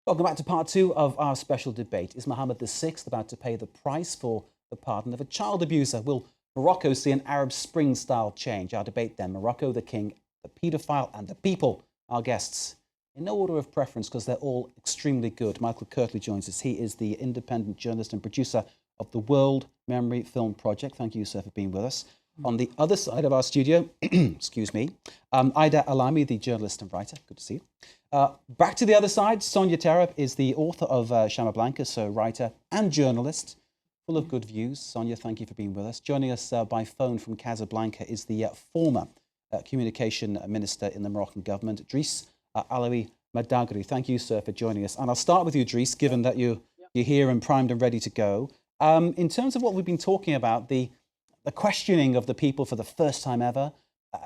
Welcome back to part two of our special debate. Is Mohammed VI about to pay the price for the pardon of a child abuser? Will Morocco see an Arab Spring-style change? Our debate then, Morocco, the king, the paedophile and the people. Our guests, in no order of preference because they're all extremely good. Michael Kirtley joins us. He is the independent journalist and producer of the World Memory Film Project. Thank you, sir, for being with us. On the other side of our studio, excuse me, Ida Alami, the journalist and writer. Good to see you. Back to the other side, Sonia Terep is the author of Shamablanca, so writer and journalist, full of good views. Sonia, thank you for being with us. Joining us by phone from Casablanca is the former communication minister in the Moroccan government, Driss Alaoui Madagri. Thank you, sir, for joining us. And I'll start with you, Driss, given that you're here and primed and ready to go. In terms of what we've been talking about, the questioning of the people for the first time ever,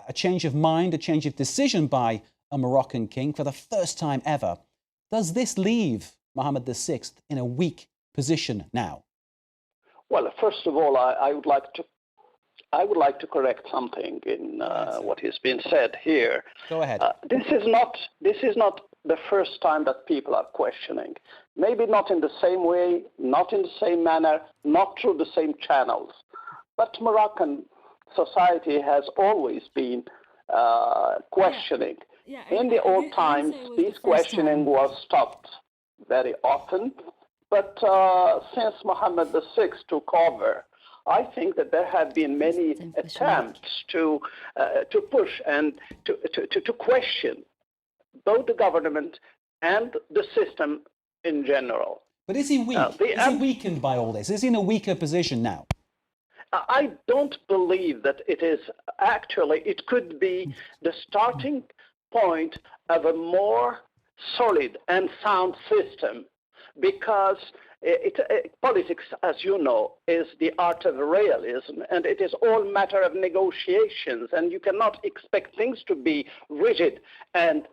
a change of mind, a change of decision by a Moroccan king for the first time ever. Does this leave Mohammed VI in a weak position now? Well, first of all, I would like to correct something in what has been said here. Go ahead. This is not the first time that people are questioning. Maybe not in the same way, not in the same manner, not through the same channels. But Moroccan society has always been questioning. In the old times, this questioning was stopped very often. But since Mohammed VI took over, I think that there have been many attempts to push and to question both the government and the system in general. But is he weak? Is he weakened by all this? Is he in a weaker position now? I don't believe that it is. Actually, it could be the starting point of a more solid and sound system, because politics, as you know, is the art of realism, and it is all matter of negotiations, and you cannot expect things to be rigid and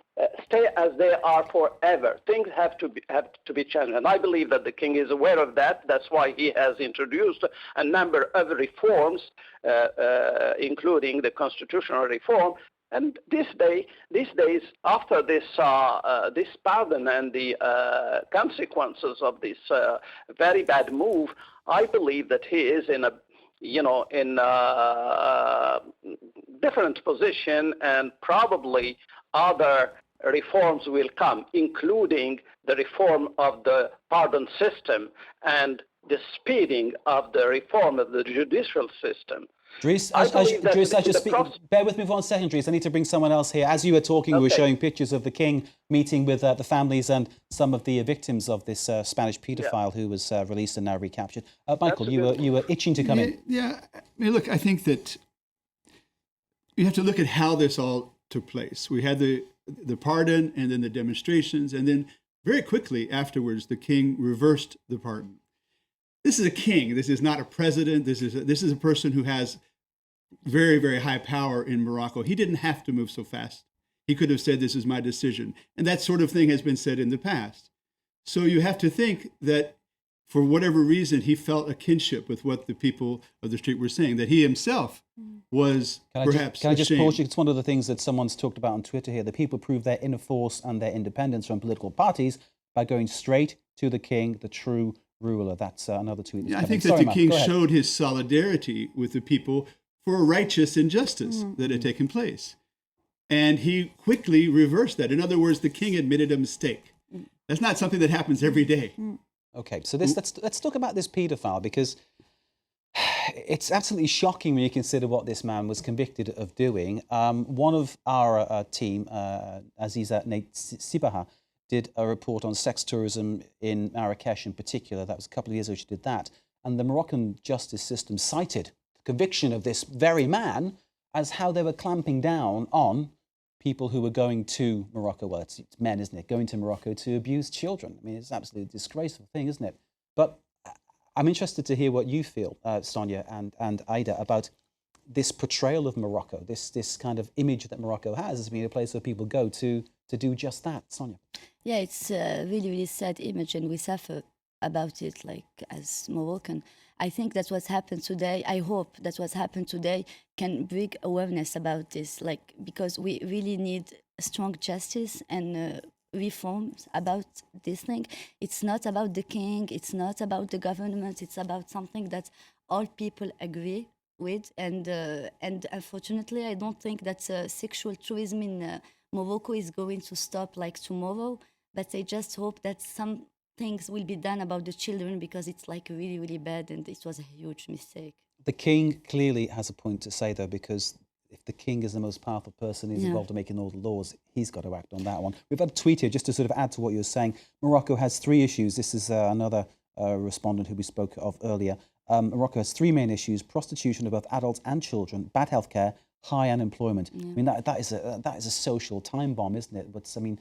stay as they are forever. Things have to be changed, and I believe that the king is aware of that. That's why he has introduced a number of reforms, including the constitutional reform. And these days, after this pardon and the consequences of this very bad move, I believe that he is in a different position, and probably other reforms will come, including the reform of the pardon system and the speeding of the reform of the judicial system. Driss, bear with me for 1 second, Driss. I need to bring someone else here. As you were talking, we were showing pictures of the king meeting with the families and some of the victims of this Spanish paedophile who was released and now recaptured. Michael, you were itching to come in. Yeah, I mean, look, I think that you have to look at how this all took place. We had the pardon, and then the demonstrations, and then very quickly afterwards, the king reversed the pardon. This is a king. This is not a president. This is a person who has very, very high power in Morocco. He didn't have to move so fast. He could have said, "This is my decision." And that sort of thing has been said in the past. So you have to think that for whatever reason, he felt a kinship with what the people of the street were saying, that he himself was perhaps Can I just pause you? It's one of the things that someone's talked about on Twitter here. The people prove their inner force and their independence from political parties by going straight to the king, the true ruler. That's another tweet. I think that the king showed his solidarity with the people for a righteous injustice that had taken place. And he quickly reversed that. In other words, the king admitted a mistake. That's not something that happens every day. Okay, so let's talk about this paedophile, because it's absolutely shocking when you consider what this man was convicted of doing. One of our team, Aziza Nate Sibaha, did a report on sex tourism in Marrakesh in particular. That was a couple of years ago she did that. And the Moroccan justice system cited the conviction of this very man as how they were clamping down on people who were going to Morocco. Well, it's men, isn't it? Going to Morocco to abuse children. I mean, it's absolutely a disgraceful thing, isn't it? But I'm interested to hear what you feel, Sonia and Ida, about this portrayal of Morocco, this kind of image that Morocco has as being a place where people go to do just that. Sonia. Yeah, it's a really, really sad image, and we suffer about it, like, as Moroccan. I think that's what's happened today. I hope that what's happened today can bring awareness about this, like, because we really need strong justice and reforms about this thing. It's not about the king, it's not about the government, it's about something that all people agree with. And unfortunately, I don't think that sexual tourism in Morocco is going to stop like tomorrow, but I just hope that some things will be done about the children, because it's like really, really bad, and it was a huge mistake. The king clearly has a point to say, though, because if the king is the most powerful person, he's involved in making all the laws, he's got to act on that one. We've had a tweet here, just to sort of add to what you were saying. Morocco has 3 issues. This is another respondent who we spoke of earlier. Morocco has 3 main issues: prostitution of both adults and children, bad healthcare, high unemployment. I mean, that is a social time bomb, isn't it? But I mean,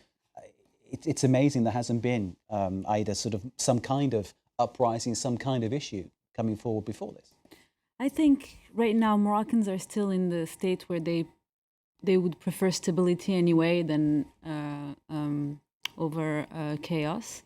it's amazing there hasn't been either sort of some kind of uprising, some kind of issue coming forward before this. I think right now Moroccans are still in the state where they would prefer stability anyway than over chaos.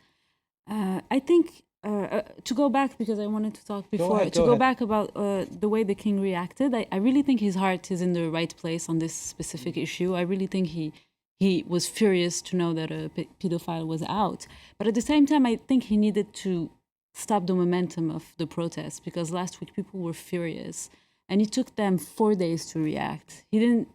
I think to go back, because I wanted to talk before, Go ahead. back about the way the king reacted. I really think his heart is in the right place on this specific issue. I really think he was furious to know that a pedophile was out. But at the same time, I think he needed to stop the momentum of the protests, because last week people were furious and it took them 4 days to react. He didn't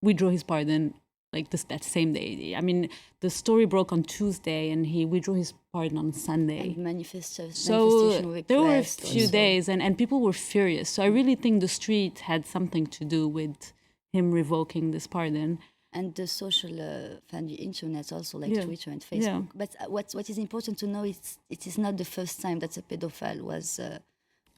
withdraw his pardon like that same day. I mean, the story broke on Tuesday and he withdrew his pardon on Sunday. And manifestation There were a request few also. days and people were furious. So I really think the street had something to do with him revoking this pardon. And the social the internet also, like Yeah. Twitter and Facebook. Yeah. But what is important to know is it is not the first time that a pedophile was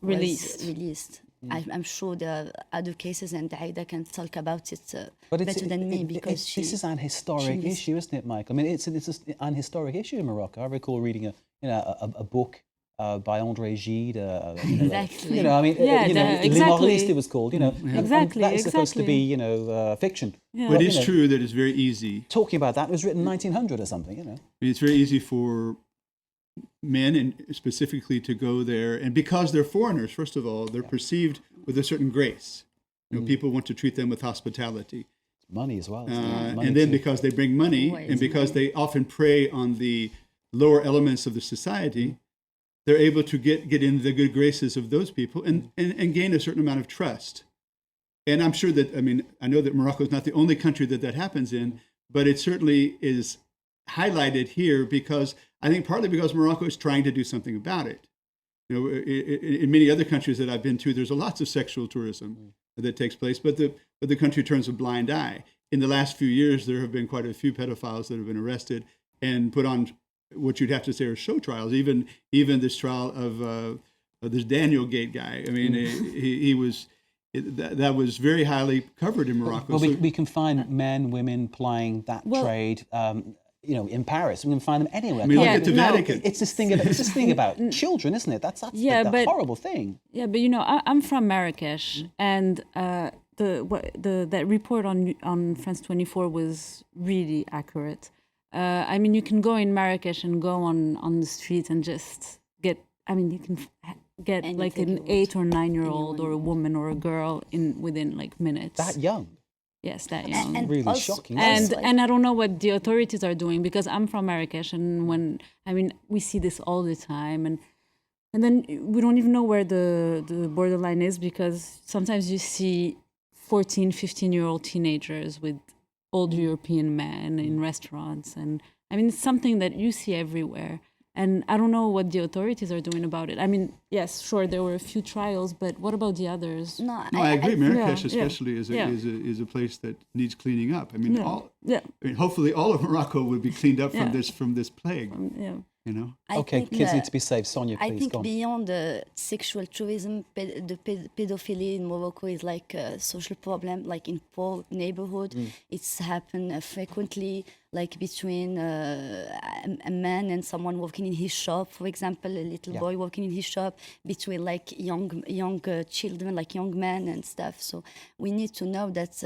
released. I'm sure there are other cases, and Aida can talk about it better than me, because this is an historic issue, isn't it, Mike? I mean, it's an historic issue in Morocco. I recall reading a book by André Gide. Exactly. I mean, exactly. L'Humoriste it was called. Exactly, That is supposed to exactly. be fiction. Yeah. But it's true that it's very easy. Talking about that, it was written in 1900 or something. I mean, it's very easy for men, and specifically, to go there, and because they're foreigners, first of all, they're perceived with a certain grace. People want to treat them with hospitality, Money as well. Money and then too. because they bring money, and because they often prey on the lower elements of the society, they're able to get in the good graces of those people and gain a certain amount of trust. And I'm sure that, I know that Morocco is not the only country that happens in, but it certainly is highlighted here because I think partly because Morocco is trying to do something about it. In many other countries that I've been to, there's lots of sexual tourism that takes place, but the country turns a blind eye. In the last few years, there have been quite a few pedophiles that have been arrested and put on what you'd have to say are show trials. Even this trial of this Daniel Gate guy. I mean, he was. That was very highly covered in Morocco. Well, we can find men, women plying that trade. In Paris, we can find them anywhere. I mean, look at the Vatican. It's this thing about children, isn't it? That's the horrible thing. Yeah, but I'm from Marrakesh, and that report on France 24 was really accurate. I mean, you can go in Marrakesh and go on the street and just get. I mean, you can get Anything like an 8 or 9-year-old or a woman or a girl within like minutes. That young. Yes, that young. And Really also- shocking. And I don't know what the authorities are doing, because I'm from Marrakesh, and we see this all the time, and then we don't even know where the borderline is, because sometimes you see 14, 15-year-old teenagers with old European men in restaurants, and it's something that you see everywhere. And I don't know what the authorities are doing about it. I mean, yes, sure, there were a few trials, but what about the others? No, I agree. Marrakesh, yeah, especially, is a place that needs cleaning up. I mean, Yeah. hopefully, all of Morocco would be cleaned up from this plague. Yeah. I Okay, think kids the- need to be safe. Sonia, please, I think go on. beyond the sexual tourism, the pedophilia in Morocco is like a social problem. Like in poor neighborhood, it's happened frequently, like between a man and someone working in his shop, for example, a little boy working in his shop, between like young children, like young men and stuff. So we need to know that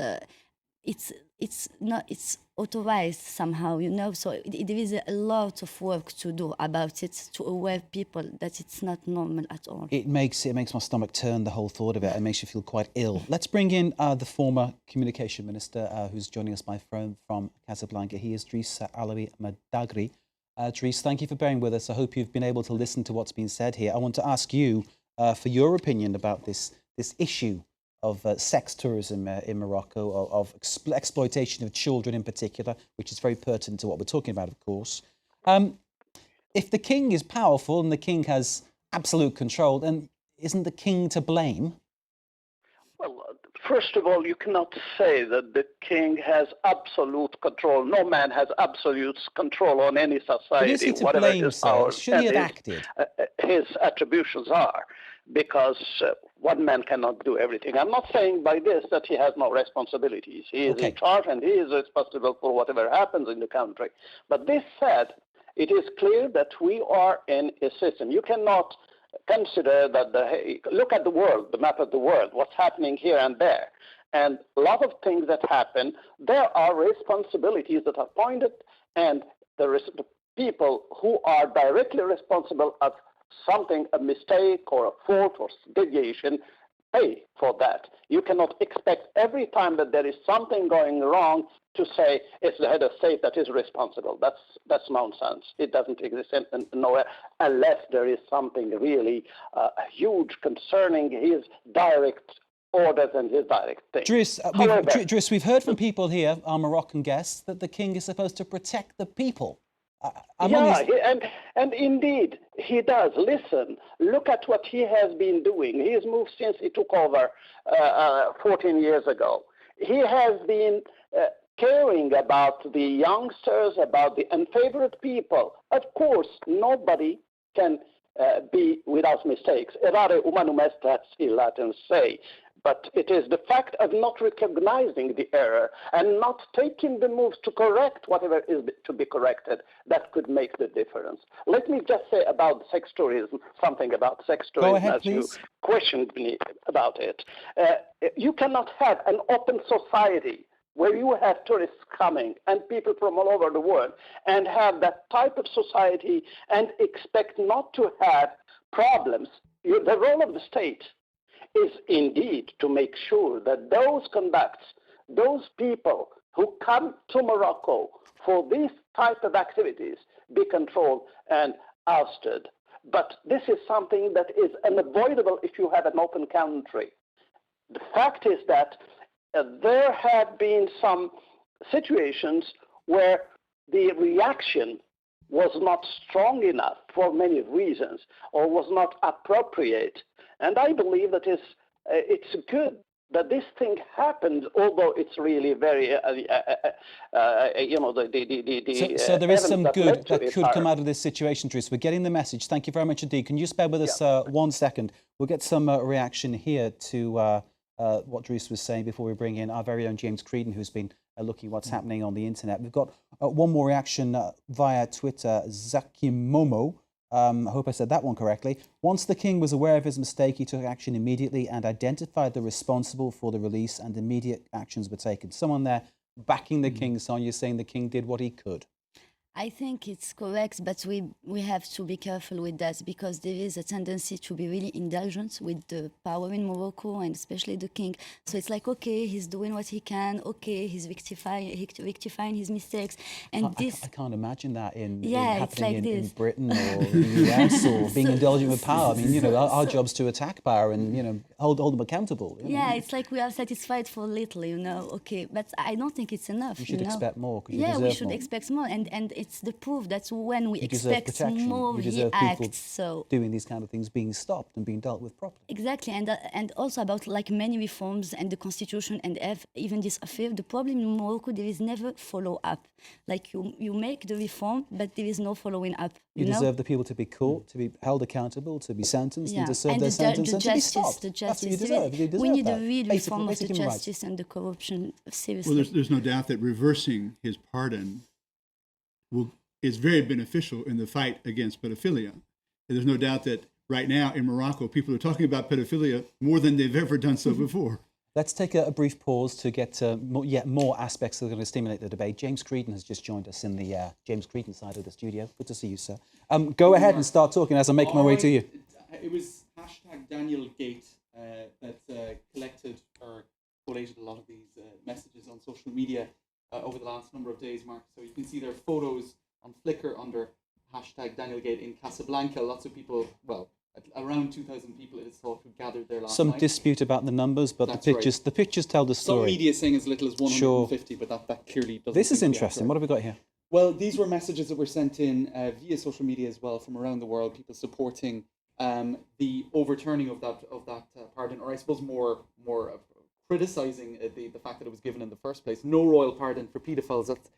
it's not it's authorized somehow, you know. So there is a lot of work to do about it to aware people that it's not normal at all. It makes my stomach turn, the whole thought of it. It makes you feel quite ill. Let's bring in the former communication minister who's joining us by phone from Casablanca. He is Driss Alawi Madagri. Driss, thank you for bearing with us. I hope you've been able to listen to what's been said here. I want to ask you for your opinion about this issue of sex tourism in Morocco, of exploitation of children in particular, which is very pertinent to what we're talking about, of course. If the king is powerful and the king has absolute control, then isn't the king to blame? Well, first of all, you cannot say that the king has absolute control. No man has absolute control on any society, But is he to whatever blame, his sir? powers Should he and have acted? his attributions are, because one man cannot do everything. I'm not saying by this that he has no responsibilities. He is in charge and he is responsible for whatever happens in the country. But this said, it is clear that we are in a system. You cannot consider that look at the world, the map of the world, what's happening here and there. And a lot of things that happen, there are responsibilities that are pointed, and the people who are directly responsible of something, a mistake or a fault or deviation, pay for that. You cannot expect every time that there is something going wrong to say it's the head of state that is responsible. That's nonsense. It doesn't exist nowhere unless there is something really huge concerning his direct orders and his direct things. Driss, we've heard from people here, our Moroccan guests, that the king is supposed to protect the people. And indeed, he does. Listen, look at what he has been doing. He has moved since he took over 14 years ago. He has been caring about the youngsters, about the unfavored people. Of course, nobody can be without mistakes. Errare humanum est, as the Latins say. But it is the fact of not recognizing the error and not taking the moves to correct whatever is to be corrected that could make the difference. Let me just say about sex tourism, something about sex tourism. Go ahead, as please. You questioned me about it. You cannot have an open society where you have tourists coming and people from all over the world and have that type of society and expect not to have problems. The role of the state is indeed to make sure that those people who come to Morocco for these type of activities be controlled and ousted. But this is something that is unavoidable if you have an open country. The fact is that there have been some situations where the reaction was not strong enough for many reasons or was not appropriate. And I believe that it's good that this thing happened, although it's really very, So there is some good that could come out of this situation, Driss. We're getting the message. Thank you very much indeed. Can you just bear with us 1 second? We'll get some reaction here to what Driss was saying before we bring in our very own James Creedon, who's been looking what's happening on the internet. We've got one more reaction via Twitter. Zakimomo. I hope I said that one correctly. Once the king was aware of his mistake, he took action immediately and identified the responsible for the release, and immediate actions were taken. Someone there backing the king, Sonia, saying the king did what he could. I think it's correct, but we have to be careful with that because there is a tendency to be really indulgent with the power in Morocco and especially the king. So it's like, okay, he's doing what he can. Okay, he's rectifying his mistakes. And I can't imagine that happening in Britain or the US or being indulgent with power. I mean, our job's to attack power and, hold them accountable. Yeah, it's like we are satisfied for little, okay. But I don't think it's enough. You should expect more. We should expect more. And it's the proof that when we expect more, he acts. So doing these kind of things being stopped and being dealt with properly. Exactly, and also about like many reforms and the constitution and even this affair. The problem in Morocco, there is never follow up. Like you make the reform, but there is no following up. You deserve the people to be caught, to be held accountable, to be sentenced, and to serve their sentence and to be stopped. That's what you deserve. We need a real reform of the justice and the corruption. Seriously. Well, there's no doubt that reversing his pardon is very beneficial in the fight against pedophilia. And there's no doubt that right now in Morocco, people are talking about pedophilia more than they've ever done so before. Let's take a brief pause to get yet more aspects that are going to stimulate the debate. James Creedon has just joined us in the James Creedon side of the studio. Good to see you, sir. Go ahead and start talking as I make my way to you. It was #DanielGate that collected or collated a lot of these messages on social media over the last number of days, Mark. So you can see their photos on Flickr under #DanielGate in Casablanca. Lots of people, well, around 2,000 people, it is thought, who gathered there last Some night. dispute about the numbers, but That's the pictures tell the Some story. media saying as little as 150, but that clearly doesn't. This is seem to be interesting. accurate. What have we got here? Well, these were messages that were sent in via social media as well from around the world. People supporting the overturning of that pardon, or I suppose more criticizing the fact that it was given in the first place. No royal pardon for paedophiles. That's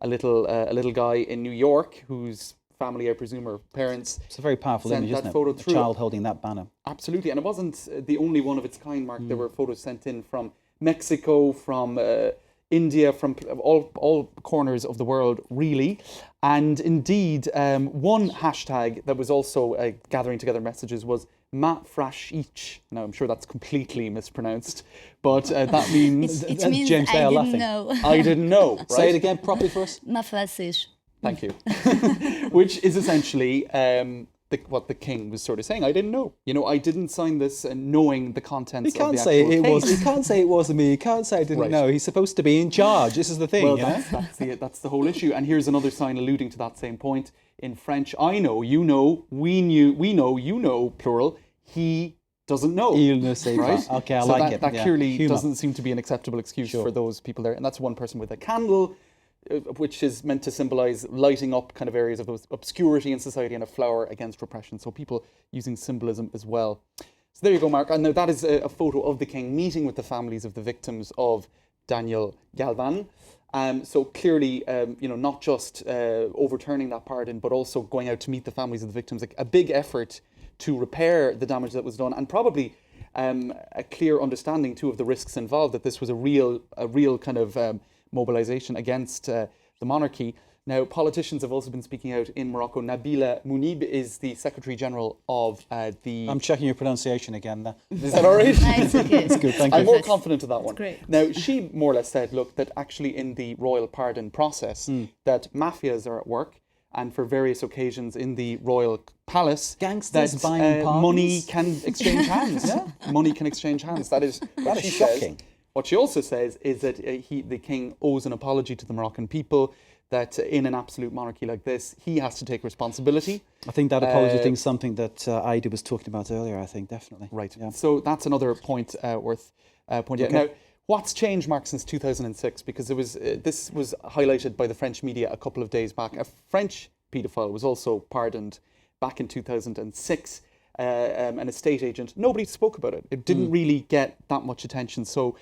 a little guy in New York whose family, I presume, or parents. It's a very powerful sent image, that isn't it? photo A through. child holding that banner. Absolutely, and it wasn't the only one of its kind, Mark. There were photos sent in from Mexico, from India, from all corners of the world, really. And indeed, one hashtag that was also gathering together messages was Mafrashich. Now, I'm sure that's completely mispronounced, but that means... It means James, they I are didn't laughing. know. I didn't know. Right? Say it again properly for us. Mafrasish. Thank you. Which is essentially what the king was sort of saying. I didn't know. I didn't sign this knowing the contents He can't of the say actual it was. case. He can't say it wasn't me. He can't say I didn't Right. know. He's supposed to be in charge. This is the thing. Well, you know? that's the whole issue. And here's another sign alluding to that same point. In French, I know, you know, we know, you know, plural. He doesn't know. Il ne sait Right? pas. Okay, I so like that, it. That Yeah. clearly Humour. doesn't seem to be an acceptable excuse for those people there. And that's one person with a candle, which is meant to symbolise lighting up kind of areas of obscurity in society, and a flower against repression. So people using symbolism as well. So there you go, Mark. And now that is a photo of the king meeting with the families of the victims of Daniel Galvan. So clearly, not just overturning that pardon, but also going out to meet the families of the victims. A big effort to repair the damage that was done, and probably a clear understanding too of the risks involved. That this was a real kind of mobilization against the monarchy. Now, politicians have also been speaking out in Morocco. Nabila Mounib is the Secretary General of the... I'm checking your pronunciation again there. Is that all right? It's okay. It's good, thank you. I'm more confident of that one. great. Now, she more or less said, look, that actually in the royal pardon process, that mafias are at work, and for various occasions in the royal palace, Gangsters that buying pardons? money can exchange hands. Money can exchange hands. That is That is shocking. What she also says is that the king owes an apology to the Moroccan people, that in an absolute monarchy like this, he has to take responsibility. I think that apology thing is something that Ida was talking about earlier, I think, definitely. Right. Yeah. So that's another point worth pointing out. Now, what's changed, Mark, since 2006? Because this was highlighted by the French media a couple of days back. A French paedophile was also pardoned back in 2006. An estate agent. Nobody spoke about it. It didn't really get that much attention. So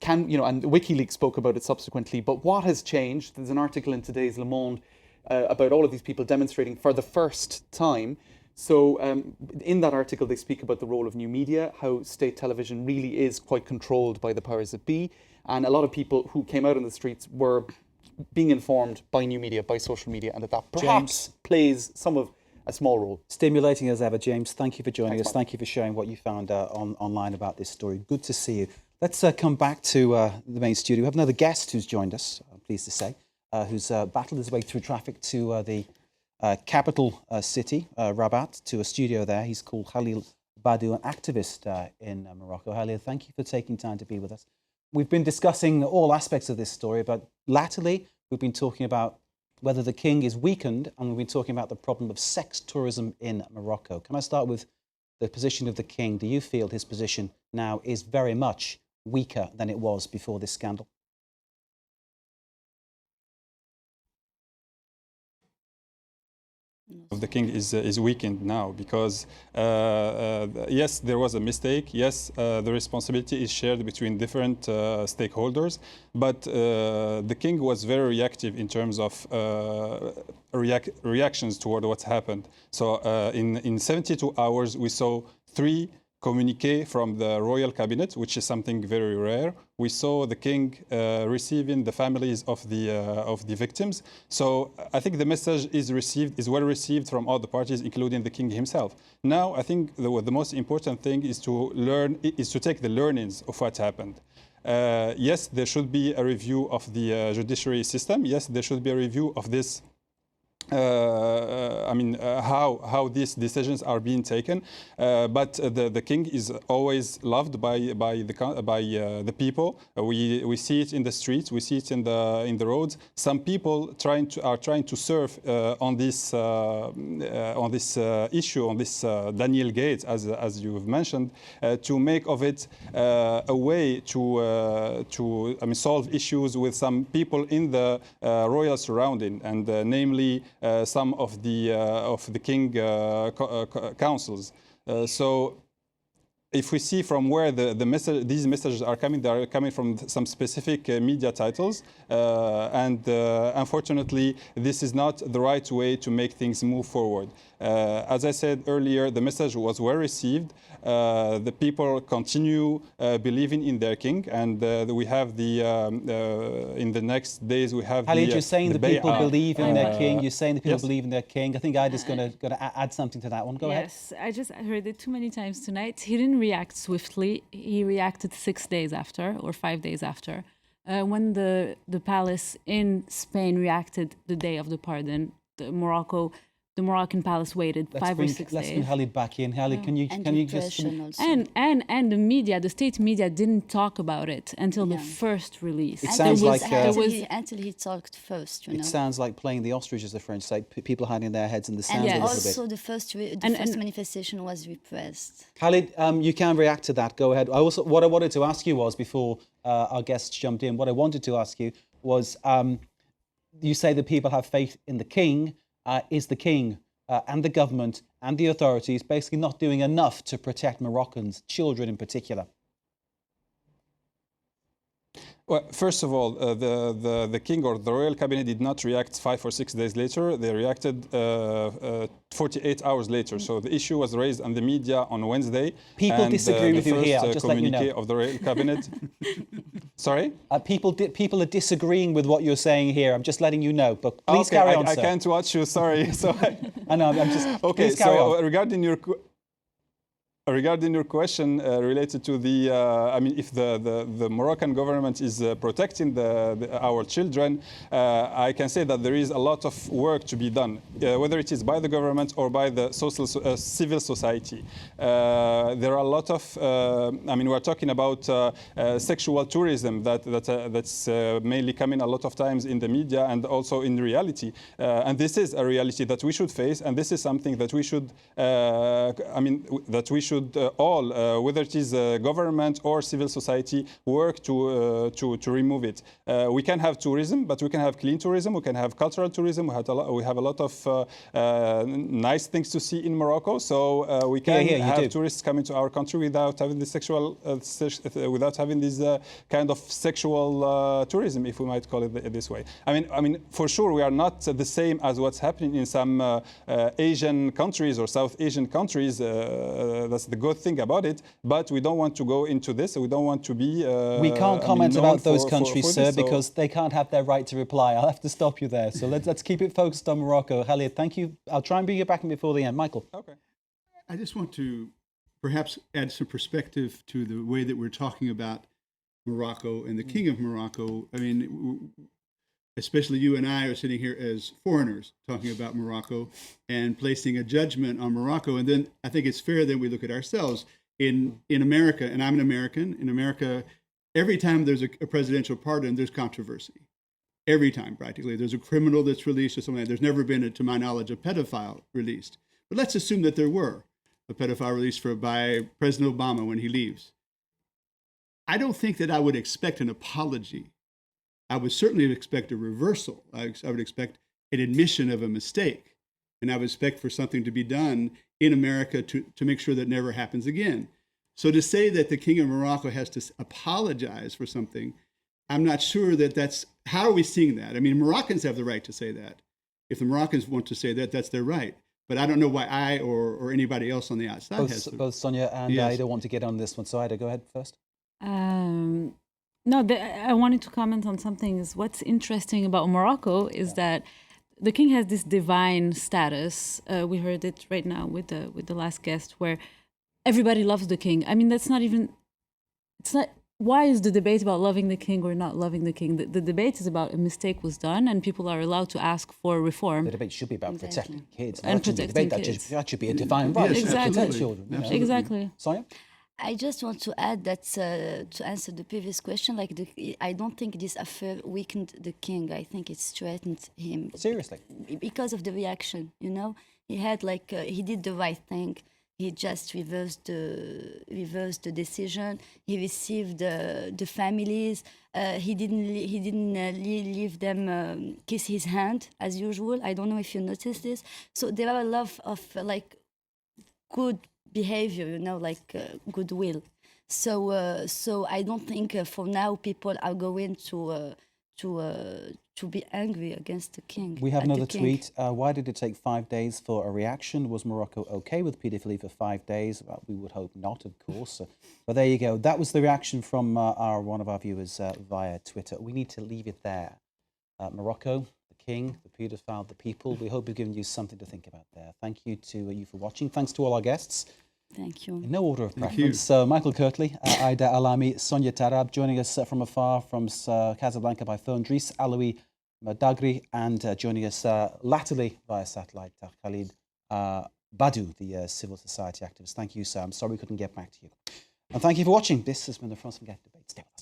and WikiLeaks spoke about it subsequently. But what has changed? There's an article in today's Le Monde about all of these people demonstrating for the first time. So in that article, they speak about the role of new media, how state television really is quite controlled by the powers that be. And a lot of people who came out on the streets were being informed by new media, by social media, and that perhaps plays a small role. Stimulating as ever, James. Thank you for joining Thanks, us. Thank you for sharing what you found online about this story. Good to see you. Let's come back to the main studio. We have another guest who's joined us, I'm pleased to say, who's battled his way through traffic to the capital city, Rabat, to a studio there. He's called Khalil Badou, an activist in Morocco. Khalil, thank you for taking time to be with us. We've been discussing all aspects of this story, but latterly we've been talking about whether the king is weakened, and we've been talking about the problem of sex tourism in Morocco. Can I start with the position of the king? Do you feel his position now is very much weaker than it was before this scandal? Of the king is weakened now because yes, there was a mistake. Yes, the responsibility is shared between different stakeholders, but the king was very reactive in terms of reactions toward what's happened. So in 72 hours, we saw 3 communique from the royal cabinet, which is something very rare. We saw the king receiving the families of the victims. So I think the message is well received from all the parties, including the king himself. Now I think the most important thing is to take the learnings of what happened. Yes, there should be a review of the judiciary system. Yes, there should be a review of this. How these decisions are being taken, but the king is always loved by the people. We see it in the streets, we see it in the roads. Some people are trying to surf on this issue, on this Daniel Gate, as you've mentioned, to make of it a way to solve issues with some people in the royal surrounding, and namely some of the king councils. So if we see from where these messages are coming, they are coming from some specific media titles, and unfortunately, this is not the right way to make things move forward. As I said earlier, the message was well received. The people continue believing in their king, and we have in the next days we have Khalid, you're saying the people believe in their king. You're saying the people yes. believe in their king. I think Ida's going to add something to that one. Go ahead. Yes, I just heard it too many times tonight. He didn't react swiftly. He reacted 6 days after, or 5 days after. When the palace in Spain reacted the day of the pardon, the Moroccan palace waited 5 or 6 days. Let's bring Khalid back in. Khalid, can you just... And the media, the state media didn't talk about it until the first release. It sounds like... until he talked first, It sounds like playing the ostrich, as the French say, people hiding their heads in the sand a little bit. And also the first manifestation was repressed. Khalid, you can react to that. Go ahead. What I wanted to ask you was, before our guests jumped in, what I wanted to ask you was, you say that people have faith in the king. Is the king and the government and the authorities basically not doing enough to protect Moroccans, children in particular? Well, first of all, the king or the royal cabinet did not react 5 or 6 days later. They reacted 48 hours later. So the issue was raised on the media on Wednesday. People disagree with you here. I'll just let you know. Of the royal cabinet. Sorry? People are disagreeing with what you're saying here. I'm just letting you know. But please carry on, I sir. can't watch you. Sorry. I know. I'm just. Okay. Please carry on. Regarding your question related to the, if the Moroccan government is protecting our children, I can say that there is a lot of work to be done, whether it is by the government or by the civil society. There are a lot of, we're talking about sexual tourism that's mainly coming a lot of times in the media and also in reality. And this is a reality that we should face, and this is something that we should, all, whether it is government or civil society, work to remove it. We can have tourism, but we can have clean tourism. We can have cultural tourism. We have a lot of nice things to see in Morocco. So we can have tourists coming to our country without having this without having this kind of sexual tourism, if we might call it this way. For sure, we are not the same as what's happening in some Asian countries or South Asian countries. That's the good thing about it, but we don't want to go into this. We don't want to be. We can't comment about those countries, sir, because they can't have their right to reply. I'll have to stop you there. So let's keep it focused on Morocco. Khalid, thank you. I'll try and bring you back in before the end. Michael. Okay. I just want to perhaps add some perspective to the way that we're talking about Morocco and the King of Morocco. Especially you and I are sitting here as foreigners talking about Morocco and placing a judgment on Morocco. And then I think it's fair that we look at ourselves in America, and I'm an American. In America, every time there's a presidential pardon, there's controversy. Every time, practically. There's a criminal that's released or something like that. There's never been, to my knowledge, a pedophile released. But let's assume that there were a pedophile released by President Obama when he leaves. I don't think that I would expect an apology. I would certainly expect a reversal. I would expect an admission of a mistake. And I would expect for something to be done in America to make sure that never happens again. So to say that the King of Morocco has to apologize for something, I'm not sure that's, how are we seeing that? Moroccans have the right to say that. If the Moroccans want to say that, that's their right. But I don't know why I or anybody else on the outside has to. Both Sonia and Ida want to get on this one. So Ida, go ahead first. No, I wanted to comment on something. What's interesting about Morocco is that the king has this divine status. We heard it right now with the last guest, where everybody loves the king. That's not even. It's not why is the debate about loving the king or not loving the king? The debate is about a mistake was done, and people are allowed to ask for reform. The debate should be about protecting kids. And That shouldn't be a protecting debate. kids. That should be a divine right. Yes, to protect exactly. children. You know. Absolutely. Exactly. Sonia? I just want to add that to answer the previous question, like I don't think this affair weakened the king. I think it strengthened him Seriously. because of the reaction. You know, he had he did the right thing. He just reversed the decision. He received the families. He didn't leave them kiss his hand as usual. I don't know if you noticed this. So there are a lot of good behavior, you know, goodwill. So I don't think for now people are going to be angry against the king. We have at the another king. tweet. Why did it take 5 days for a reaction? Was Morocco okay with paedophilia for 5 days? Well, we would hope not, of course. But there you go. That was the reaction from one of our viewers via Twitter. We need to leave it there. Morocco, the king, the paedophile, the people. We hope we've given you something to think about there. Thank you to you for watching. Thanks to all our guests. Thank you. In no order of Thank preference. you. So Michael Kirtley, Aida Alami, Sonia Tarab, joining us from afar from Casablanca by phone, Dries Aloui Madagri, and joining us latterly via satellite, Khalid Badu, the civil society activist. Thank you, sir. I'm sorry we couldn't get back to you. And thank you for watching. This has been the France Debate. Stay with us.